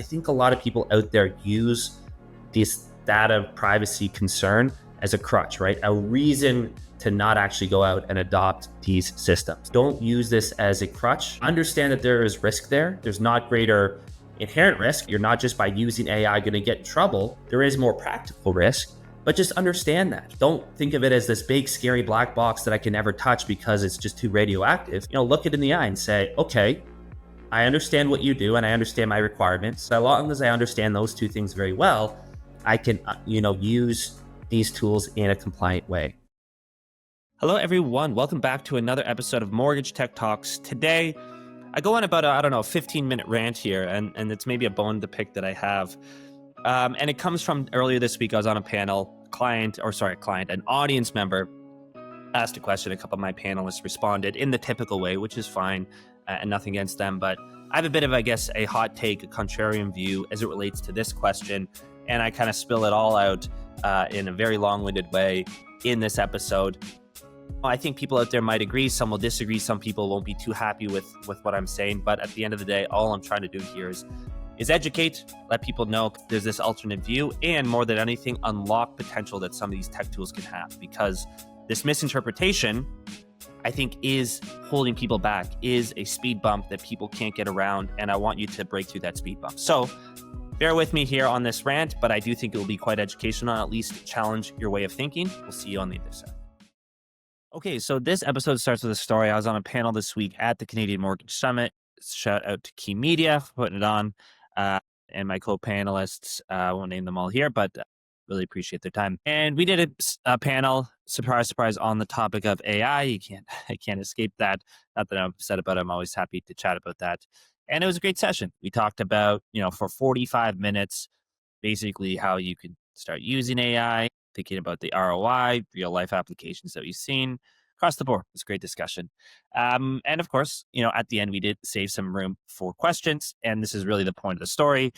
I think a lot of people out there use this data privacy concern as a crutch, right? A reason to not actually go out and adopt these systems. Don't use this as a crutch. Understand that there is risk there. There's not greater inherent risk. You're not just by using AI going to get in trouble. There is more practical risk, but just understand that. Don't think of it as this big, scary black box that I can never touch because it's just too radioactive. Look it in the eye and say, okay, I understand what you do and I understand my requirements. So long as I understand those two things very well, I can, use these tools in a compliant way. Hello, everyone. Welcome back to another episode of Mortgage Tech Talks. Today, I go on about a 15-minute rant here, and it's maybe a bone to pick that I have. And it comes from earlier this week. I was on a panel, an audience member asked a question. A couple of my panelists responded in the typical way, which is fine, and nothing against them. But I have a bit of, a hot take, a contrarian view as it relates to this question. And I kind of spill it all out in a very long-winded way in this episode. I think people out there might agree. Some will disagree. Some people won't be too happy with what I'm saying. But at the end of the day, all I'm trying to do here is educate, let people know there's this alternate view, and more than anything, unlock potential that some of these tech tools can have. Because this misinterpretation, I think, is holding people back, is a speed bump that people can't get around. And I want you to break through that speed bump. So bear with me here on this rant, but I do think it will be quite educational, at least challenge your way of thinking. We'll see you on the other side. Okay, so this episode starts with a story. I was on a panel this week at the Canadian Mortgage Summit. Shout out to Key Media for putting it on, and my co-panelists. I won't name them all here, but really appreciate their time. And we did a panel, surprise, surprise, on the topic of AI. I can't escape that. Not that I'm upset about it. I'm always happy to chat about that. And it was a great session. We talked about, for 45 minutes, basically how you could start using AI, thinking about the ROI, real life applications that we've seen across the board. It was a great discussion. And of course, at the end, we did save some room for questions. And this is really the point of the story,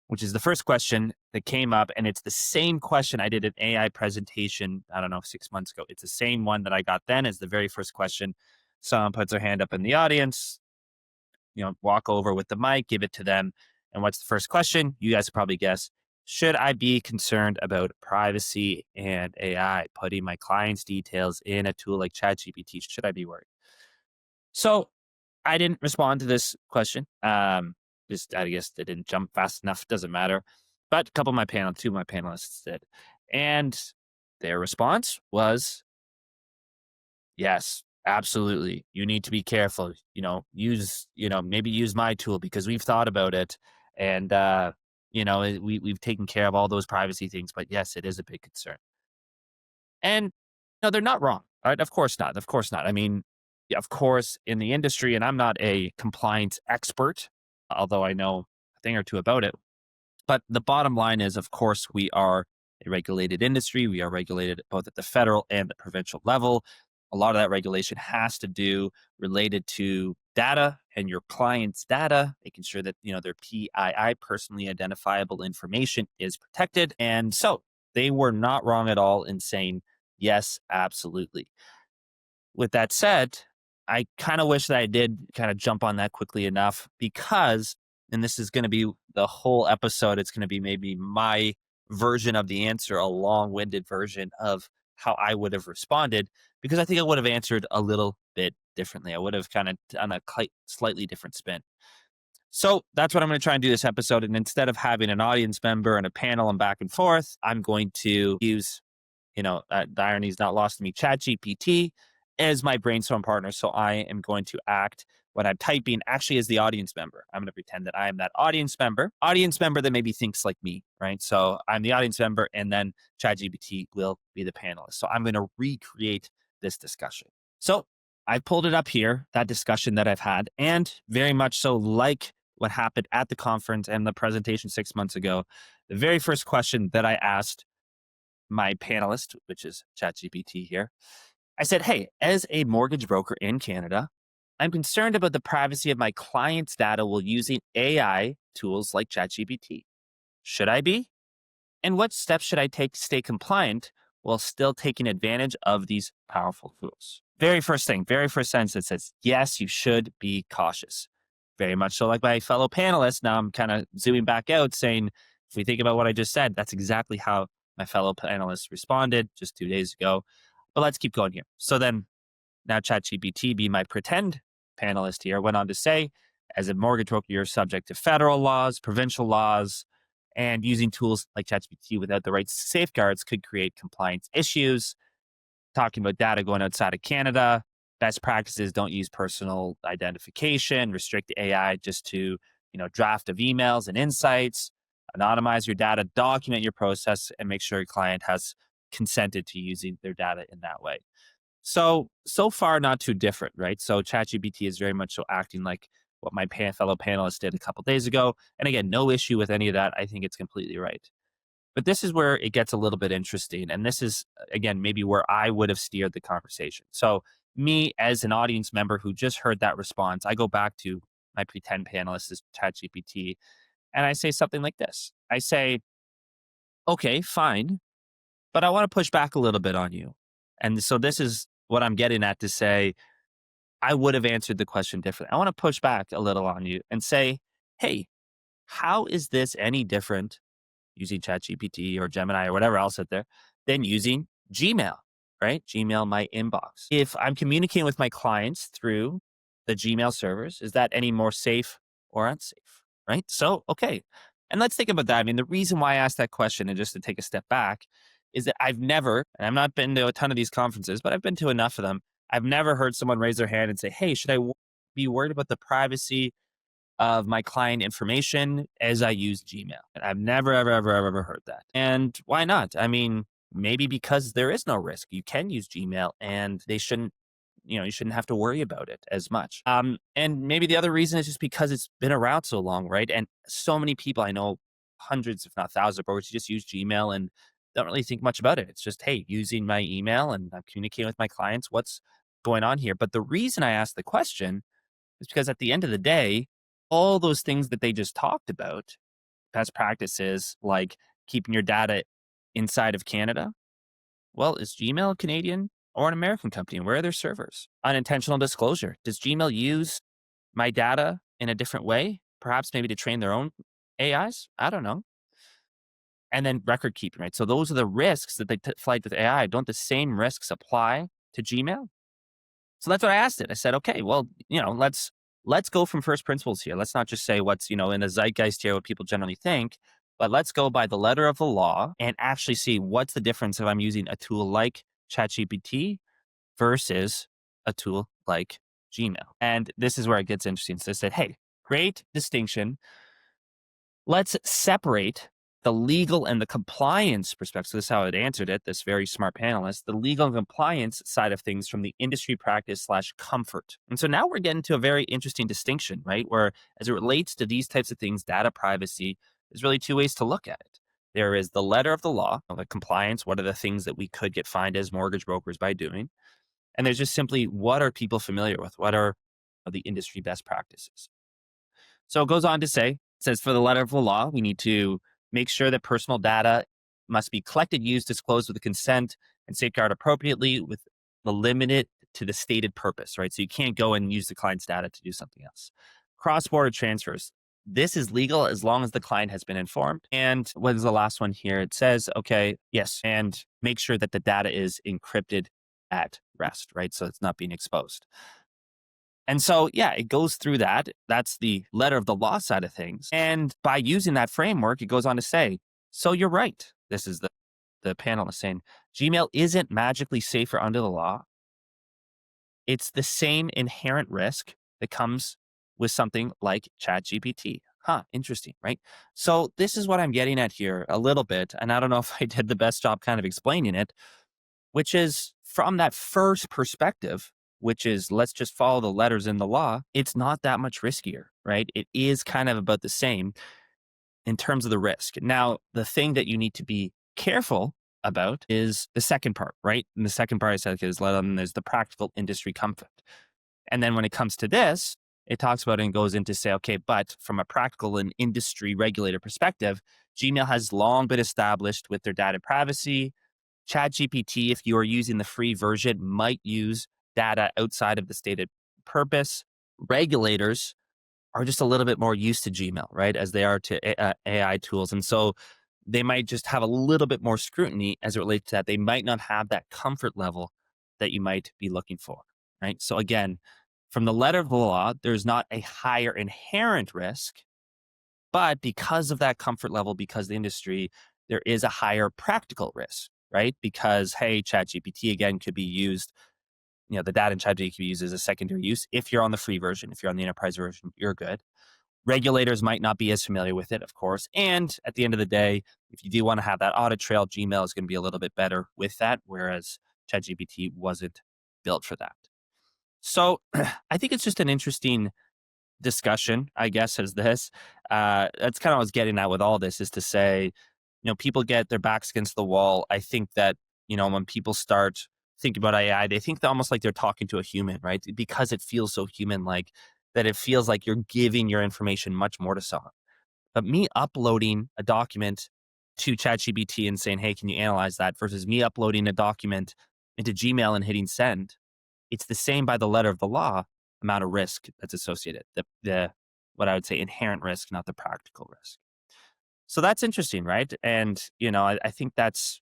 which is the first question that came up. And it's the same question I did an AI presentation, 6 months ago. It's the same one that I got then as the very first question. Someone puts their hand up in the audience, walk over with the mic, give it to them. And what's the first question? You guys probably guess. Should I be concerned about privacy and AI, putting my clients' details in a tool like ChatGPT? Should I be worried? So I didn't respond to this question. I guess they didn't jump fast enough. Doesn't matter. But two of my panelists did. And their response was, yes, absolutely. You need to be careful. Maybe use my tool because we've thought about it. And, we've taken care of all those privacy things, but yes, it is a big concern. And they're not wrong, right? Of course not. I mean, of course, in the industry, and I'm not a compliance expert, although I know a thing or two about it. But the bottom line is, of course, we are a regulated industry. We are regulated both at the federal and the provincial level. A lot of that regulation has to do related to data and your client's data, making sure that, their PII, personally identifiable information, is protected. And so they were not wrong at all in saying, yes, absolutely. With that said, I kind of wish that I did kind of jump on that quickly enough because, and this is going to be the whole episode, it's going to be maybe my version of the answer, a long-winded version of how I would have responded, because I think I would have answered a little bit differently. I would have kind of done a slightly different spin. So that's what I'm going to try and do this episode. And instead of having an audience member and a panel and back and forth, I'm going to use, the irony is not lost to me, ChatGPT as my brainstorm partner. So I am going to act when I'm typing actually as the audience member. I'm going to pretend that I am that audience member that maybe thinks like me, right? So I'm the audience member and then ChatGPT will be the panelist. So I'm going to recreate this discussion. So I pulled it up here, that discussion that I've had, and very much so like what happened at the conference and the presentation 6 months ago, the very first question that I asked my panelist, which is ChatGPT here, I said, hey, as a mortgage broker in Canada, I'm concerned about the privacy of my clients' data while using AI tools like ChatGPT. Should I be? And what steps should I take to stay compliant while still taking advantage of these powerful tools? Very first sentence, it says, yes, you should be cautious. very much so like my fellow panelists. Now I'm kind of zooming back out saying, if we think about what I just said, that's exactly how my fellow panelists responded just 2 days ago. But let's keep going here. So then now ChatGPT, be my pretend panelist here, went on to say, as a mortgage broker, you're subject to federal laws, provincial laws, and using tools like ChatGPT without the right safeguards could create compliance issues. Talking about data going outside of Canada, best practices: don't use personal identification, restrict the AI just to, draft of emails and insights, anonymize your data, document your process, and make sure your client has consented to using their data in that way. So far, not too different, right? So ChatGPT is very much so acting like what my fellow panelists did a couple days ago. And again, no issue with any of that. I think it's completely right. But this is where it gets a little bit interesting. And this is, again, maybe where I would have steered the conversation. So, me as an audience member who just heard that response, I go back to my pretend panelist, is ChatGPT, and I say something like this. I say, okay, fine, but I want to push back a little bit on you. And so, this is what I'm getting at to say, I would have answered the question differently. I want to push back a little on you and say, hey, how is this any different using ChatGPT or Gemini or whatever else out there than using Gmail, right? Gmail, my inbox. If I'm communicating with my clients through the Gmail servers, is that any more safe or unsafe, right? So, okay. And let's think about that. I mean, the reason why I asked that question, and just to take a step back, is that I've never, and I've not been to a ton of these conferences, but I've been to enough of them. I've never heard someone raise their hand and say, hey, should I be worried about the privacy of my client information as I use Gmail? And I've never, ever heard that. And why not? I mean, maybe because there is no risk. You can use Gmail and they shouldn't, you shouldn't have to worry about it as much. And maybe the other reason is just because it's been around so long, right? And so many people, I know hundreds, if not thousands of brokers, just use Gmail and don't really think much about it. It's just, hey, using my email and I'm communicating with my clients. What's going on here? But the reason I asked the question is because at the end of the day, all those things that they just talked about, best practices like keeping your data inside of Canada, well, is Gmail Canadian or an American company? Where are their servers? Unintentional disclosure. Does Gmail use my data in a different way? Perhaps maybe to train their own AIs? I don't know. And then record keeping, right? So those are the risks that they flag with AI. Don't the same risks apply to Gmail? So that's what I asked it. I said, okay, well, let's go from first principles here. Let's not just say what's, in the zeitgeist here, what people generally think, but let's go by the letter of the law and actually see what's the difference if I'm using a tool like ChatGPT versus a tool like Gmail. And this is where it gets interesting. So I said, hey, great distinction. Let's separate the legal and the compliance perspective. So this is how it answered it, this very smart panelist, the legal and compliance side of things from the industry practice / comfort. And so now we're getting to a very interesting distinction, right? Where as it relates to these types of things, data privacy, there's really two ways to look at it. There is the letter of the law, the compliance. What are the things that we could get fined as mortgage brokers by doing? And there's just simply, what are people familiar with? What are the industry best practices? So it goes on to say, it says for the letter of the law, we need to make sure that personal data must be collected, used, disclosed with the consent, and safeguarded appropriately with the limited to the stated purpose, right? So you can't go and use the client's data to do something else. Cross-border transfers. This is legal as long as the client has been informed. And what is the last one here? It says, okay, yes, and make sure that the data is encrypted at rest, right? So it's not being exposed. And so, yeah, it goes through that. That's the letter of the law side of things. And by using that framework, it goes on to say, so you're right. This is the panelist saying, Gmail isn't magically safer under the law. It's the same inherent risk that comes with something like ChatGPT. Huh, interesting, right? So this is what I'm getting at here a little bit. And I don't know if I did the best job kind of explaining it, which is from that first perspective, which is let's just follow the letters in the law, it's not that much riskier, right? It is kind of about the same in terms of the risk. Now, the thing that you need to be careful about is the second part, right? And the second part I said is there's the practical industry comfort. And then when it comes to this, it talks about it and goes into say, okay, but from a practical and industry regulator perspective, Gmail has long been established with their data privacy. ChatGPT, if you are using the free version, might use data outside of the stated purpose. Regulators are just a little bit more used to Gmail, right, as they are to AI tools. And so they might just have a little bit more scrutiny as it relates to that. They might not have that comfort level that you might be looking for, right? So again, from the letter of the law, there's not a higher inherent risk, but because of that comfort level, because the industry, there is a higher practical risk, right? Because, hey, ChatGPT again could be used, the data in ChatGPT can be used as a secondary use. If you're on the free version, if you're on the enterprise version, you're good. Regulators might not be as familiar with it, of course. And at the end of the day, if you do want to have that audit trail, Gmail is going to be a little bit better with that, whereas ChatGPT wasn't built for that. So I think it's just an interesting discussion, I guess, as this. That's kind of what I was getting at with all this, is to say, people get their backs against the wall. I think that, when people start thinking about AI, they think almost like they're talking to a human, right? Because it feels so human like, that it feels like you're giving your information much more to someone. But me uploading a document to ChatGPT and saying, hey, can you analyze that, versus me uploading a document into Gmail and hitting send, it's the same by the letter of the law amount of risk that's associated. The what I would say inherent risk, not the practical risk. So that's interesting, right? And I think that's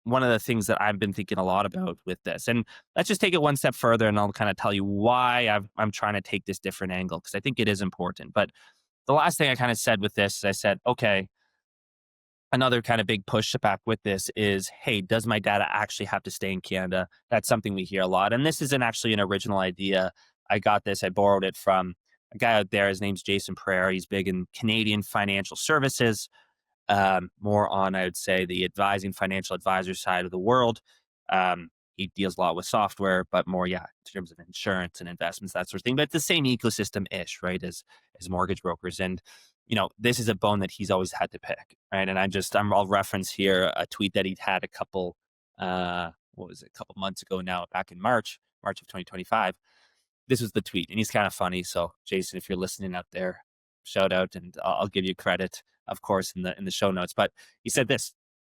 one of the things that I've been thinking a lot about with this. And let's just take it one step further, and I'll kind of tell you why I'm trying to take this different angle, because I think it is important. But the last thing I kind of said with this is I said, okay, another kind of big pushback with this is, hey, does my data actually have to stay in Canada? That's something we hear a lot. And this isn't actually an original idea. I borrowed it from a guy out there. His name's Jason Pereira. He's big in Canadian financial services, more on, I would say, the advising financial advisor side of the world. He deals a lot with software, but more, yeah, in terms of insurance and investments, that sort of thing. But it's the same ecosystem-ish, right, as mortgage brokers. And this is a bone that he's always had to pick, right? And I'll reference here a tweet that he'd had a couple months ago now, back in March of 2025. This was the tweet, and he's kind of funny. So Jason, if you're listening out there, shout out, and I'll give you credit, of course, in the show notes. But he said this: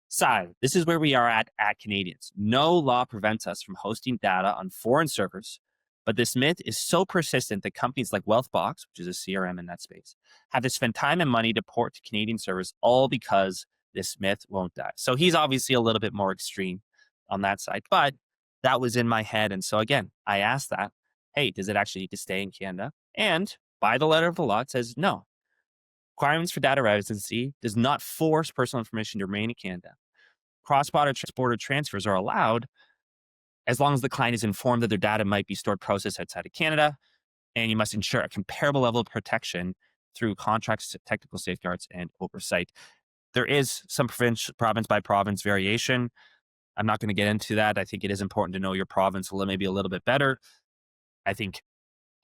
"Sai, this is where we are at Canadians. No law prevents us from hosting data on foreign servers, but this myth is so persistent that companies like Wealthbox, which is a CRM in that space, have to spend time and money to port to Canadian servers, all because this myth won't die." So he's obviously a little bit more extreme on that side, but that was in my head. And so again, I asked that, hey, does it actually need to stay in Canada? And by the letter of the law, it says no. Requirements for data residency does not force personal information to remain in Canada. Cross-border transfers are allowed as long as the client is informed that their data might be stored processed outside of Canada, and you must ensure a comparable level of protection through contracts, technical safeguards, and oversight. There is some province by province variation. I'm not going to get into that. I think it is important to know your province maybe a little bit better. I think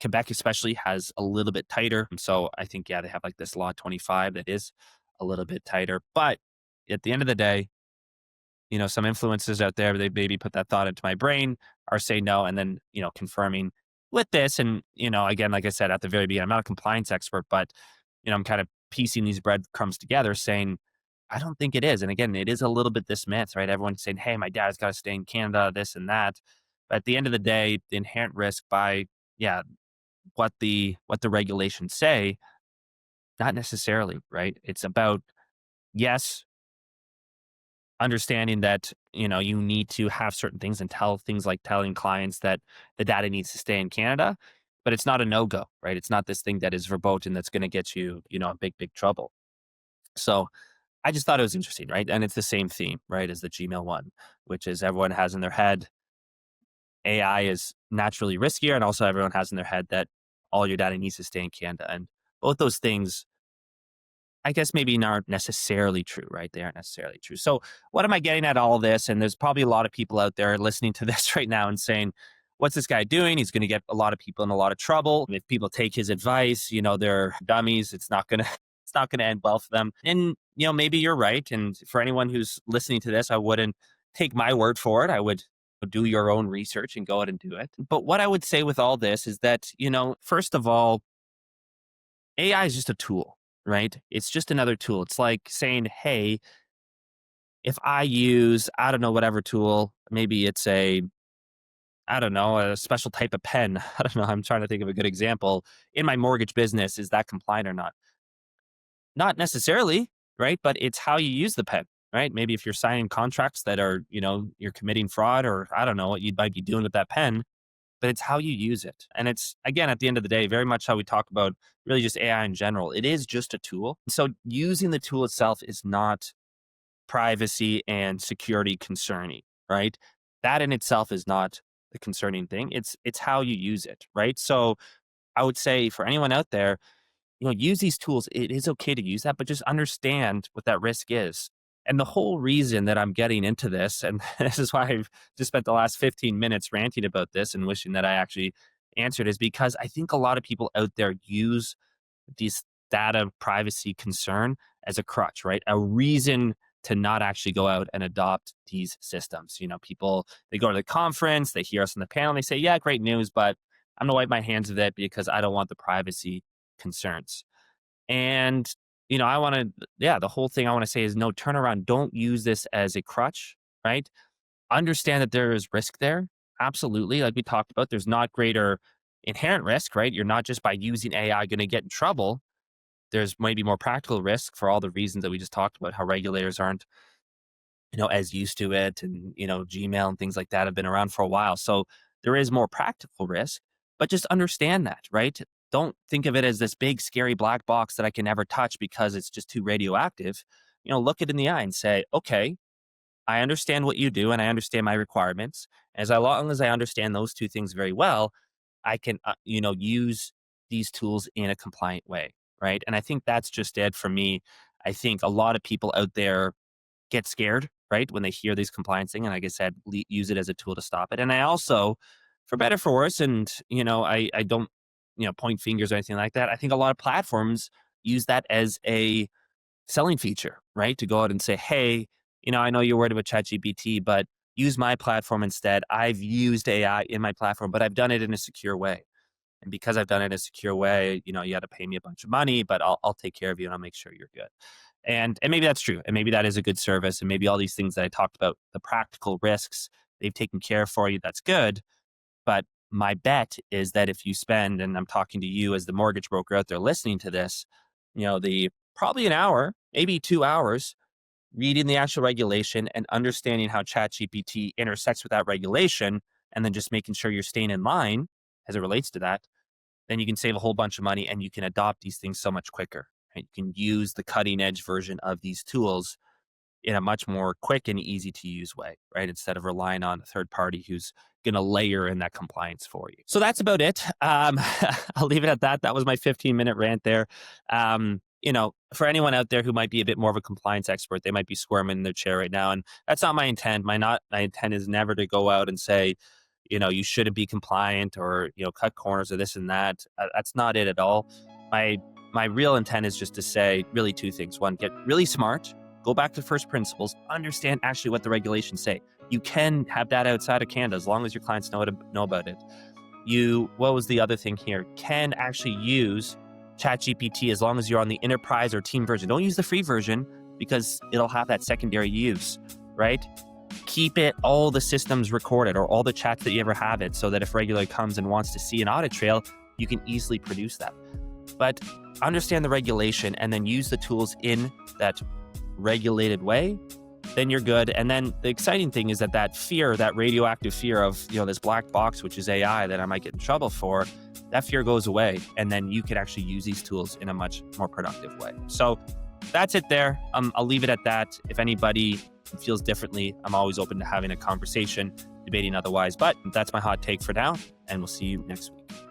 Quebec especially has a little bit tighter. So I think, yeah, they have like this law 25 that is a little bit tighter. But at the end of the day, some influencers out there, they maybe put that thought into my brain, are saying no, and then, confirming with this. And, again, like I said at the very beginning, I'm not a compliance expert, but, I'm kind of piecing these breadcrumbs together saying, I don't think it is. And again, it is a little bit this myth, right? Everyone's saying, hey, my dad's got to stay in Canada, this and that. But at the end of the day, the inherent risk by, yeah, what the regulations say, not necessarily, right? It's about, yes, understanding that, you need to have certain things and tell things like telling clients that the data needs to stay in Canada, but it's not a no-go, right? It's not this thing that is verboten that's going to get you, in big trouble. So I just thought it was interesting, right? And it's the same theme, right, as the Gmail one, which is everyone has in their head AI is naturally riskier, and also everyone has in their head that all your data needs to stay in Canada. And both those things, I guess, maybe aren't necessarily true, right? They aren't necessarily true. So what am I getting at all this? And there's probably a lot of people out there listening to this right now and saying, what's this guy doing? He's going to get a lot of people in a lot of trouble. If people take his advice, they're dummies. It's not going to it's not going to end well for them. And, maybe you're right. And for anyone who's listening to this, I wouldn't take my word for it. I would do your own research and go out and do it. But what I would say with all this is that, first of all, AI is just a tool, right? It's just another tool. It's like saying, hey, if I use, I don't know, whatever tool, maybe it's a I don't know, a special type of pen. I don't know. I'm trying to think of a good example in my mortgage business. Is that compliant or not? Not necessarily, right? But it's how you use the pen, right? Maybe if you're signing contracts that are, you're committing fraud, or I don't know what you might be doing with that pen, but it's how you use it. And it's, again, at the end of the day, very much how we talk about really just AI in general. It is just a tool. So using the tool itself is not privacy and security concerning, right? That in itself is not the concerning thing. It's how you use it, right? So I would say for anyone out there, use these tools. It is okay to use that, but just understand what that risk is. And the whole reason that I'm getting into this, and this is why I've just spent the last 15 minutes ranting about this and wishing that I actually answered, is because I think a lot of people out there use these data privacy concern as a crutch, right? A reason to not actually go out and adopt these systems. People, they go to the conference, they hear us on the panel, and they say, yeah, great news, but I'm gonna wipe my hands of it because I don't want the privacy concerns. And, I want to, yeah, the whole thing I want to say is no, turn around. Don't use this as a crutch, right? Understand that there is risk there. Absolutely. Like we talked about, there's not greater inherent risk, right? You're not just by using AI going to get in trouble. There's maybe more practical risk for all the reasons that we just talked about, how regulators aren't, as used to it. And, Gmail and things like that have been around for a while. So there is more practical risk, but just understand that, right? Don't think of it as this big, scary black box that I can never touch because it's just too radioactive. Look it in the eye and say, okay, I understand what you do and I understand my requirements. As long as I understand those two things very well, I can, use these tools in a compliant way, right? And I think that's just it for me. I think a lot of people out there get scared, right, when they hear these compliance thing. And like I said, use it as a tool to stop it. And I also, for better for worse, and I don't point fingers or anything like that. I think a lot of platforms use that as a selling feature, right? To go out and say, hey, I know you're worried about ChatGPT, but use my platform instead. I've used AI in my platform, but I've done it in a secure way. And because I've done it in a secure way, you got to pay me a bunch of money, but I'll take care of you and I'll make sure you're good. And maybe that's true. And maybe that is a good service. And maybe all these things that I talked about, the practical risks they've taken care of for you, that's good. But my bet is that if you spend, and I'm talking to you as the mortgage broker out there listening to this, the probably an hour, maybe 2 hours, reading the actual regulation and understanding how ChatGPT intersects with that regulation, and then just making sure you're staying in line as it relates to that, then you can save a whole bunch of money and you can adopt these things so much quicker. Right? You can use the cutting edge version of these tools in a much more quick and easy to use way, right? Instead of relying on a third party who's going to layer in that compliance for you. So that's about it. I'll leave it at that. That was my 15-minute rant there. For anyone out there who might be a bit more of a compliance expert, they might be squirming in their chair right now. And that's not my intent. My intent is never to go out and say, you shouldn't be compliant or, cut corners or this and that. That's not it at all. My real intent is just to say really two things. One, get really smart. Go back to first principles, understand actually what the regulations say. You can have data outside of Canada as long as your clients know about it. What was the other thing here? Can actually use ChatGPT as long as you're on the enterprise or team version. Don't use the free version because it'll have that secondary use, right? Keep all the systems recorded or all the chats that you ever have it so that if regulator comes and wants to see an audit trail, you can easily produce that. But understand the regulation and then use the tools in that regulated way, then you're good. And then the exciting thing is that fear, that radioactive fear of, this black box, which is AI that I might get in trouble for, that fear goes away. And then you can actually use these tools in a much more productive way. So that's it there. I'll leave it at that. If anybody feels differently, I'm always open to having a conversation, debating otherwise. But that's my hot take for now, and we'll see you next week.